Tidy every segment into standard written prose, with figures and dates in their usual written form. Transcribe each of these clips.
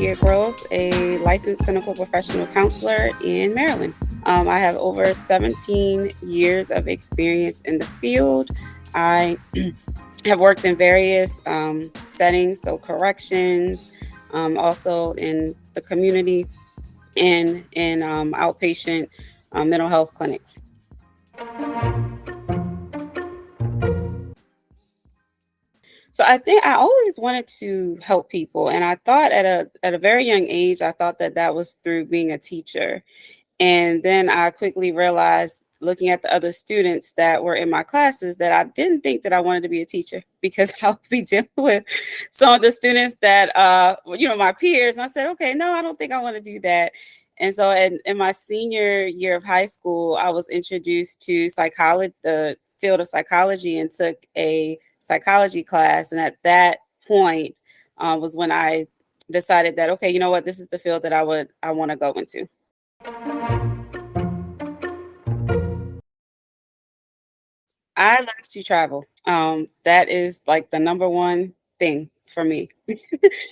Sophia Gross, a licensed clinical professional counselor in Maryland. I have over 17 years of experience in the field. I have worked in various settings, so corrections, also in the community and in outpatient mental health clinics. So I think I always wanted to help people, and I thought at a very young age, I thought that that was through being a teacher. And then I quickly realized, looking at the other students that were in my classes, that I didn't think that I wanted to be a teacher because I would be dealing with some of the students that, my peers. And I said, okay, no, I don't think I want to do that. And so in my senior year of high school, I was introduced to psychology, the field of psychology, and took a psychology class. And at that point was when I decided that, okay, you know what, this is the field that I want to go into. I love to travel. That is like the number one thing for me.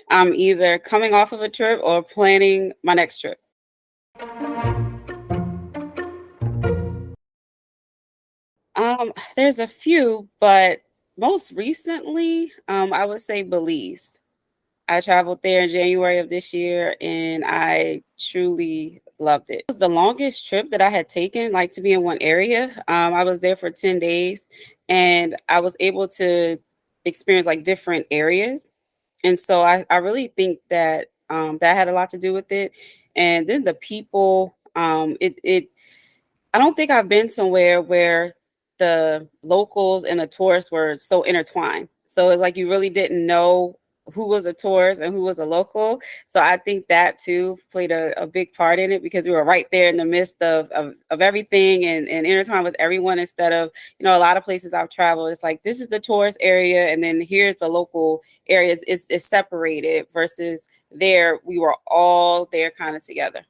I'm either coming off of a trip or planning my next trip. There's a few, but most recently, I would say Belize. I traveled there in January of this year and I truly loved it. It was the longest trip that I had taken, like to be in one area. I was there for 10 days and I was able to experience like different areas. And so I really think that that had a lot to do with it. And then the people, I don't think I've been somewhere where the locals and the tourists were so intertwined. So it's like you really didn't know who was a tourist and who was a local. So I think that too played a big part in it because we were right there in the midst of everything and intertwined with everyone instead of, a lot of places I've traveled. It's like, this is the tourist area and then here's the local areas. It's separated versus there, we were all there kind of together.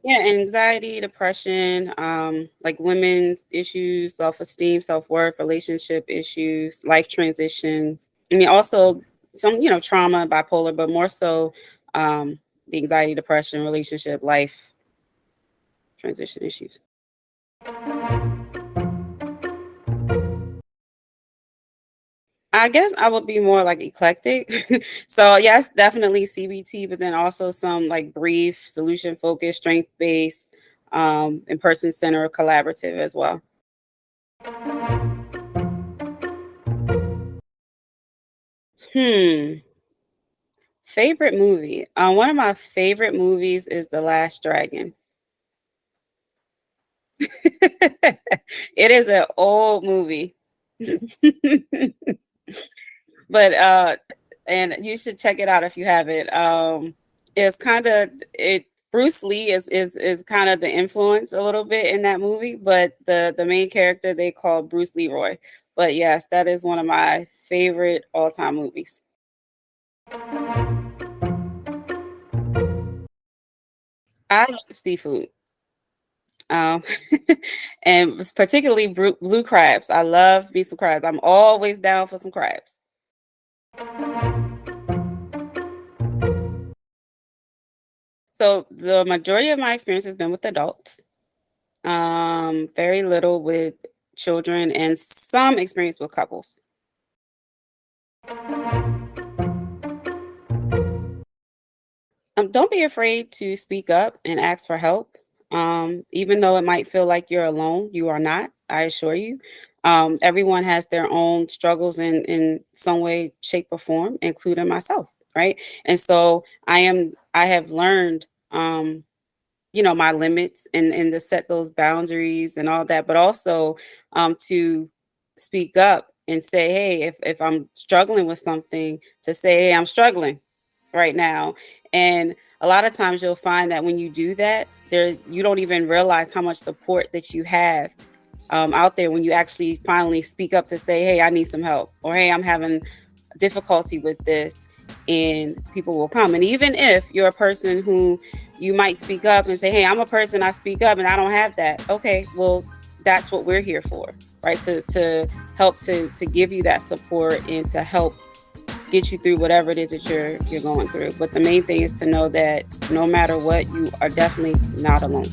Yeah, anxiety, depression, like women's issues, self-esteem, self-worth, relationship issues, life transitions. I mean, also some, trauma, bipolar, but more so the anxiety, depression, relationship, life transition issues. I guess I would be more like eclectic. So yes, definitely CBT, but then also some like brief, solution focused, strength based, and person centered, collaborative as well. Hmm. Favorite movie. One of my favorite movies is The Last Dragon. It is an old movie. But and you should check it out if you haven't. It's kind of it Bruce Lee is kind of the influence a little bit in that movie, but the main character they call Bruce Leroy. But yes, that is one of my favorite all-time movies. I love seafood. Um, and particularly blue crabs. I love me some crabs. I'm always down for some crabs. So the majority of my experience has been with adults. Very little with children and some experience with couples. Don't be afraid to speak up and ask for help. Even though it might feel like you're alone, you are not, I assure you. Everyone has their own struggles in some way, shape, or form, including myself, right? And so I have learned my limits and to set those boundaries and all that, but also to speak up and say, hey, if I'm struggling with something, to say, hey, I'm struggling right now. And a lot of times you'll find that when you do that, there you don't even realize how much support that you have out there when you actually finally speak up to say, hey, I need some help, or hey, I'm having difficulty with this, and people will come. And even if you're a person who you might speak up and say, hey, I'm a person, I speak up and I don't have that. Okay, well, that's what we're here for. right? To help to give you that support and to help get you through whatever it is that you're going through. But the main thing is to know that no matter what, you are definitely not alone.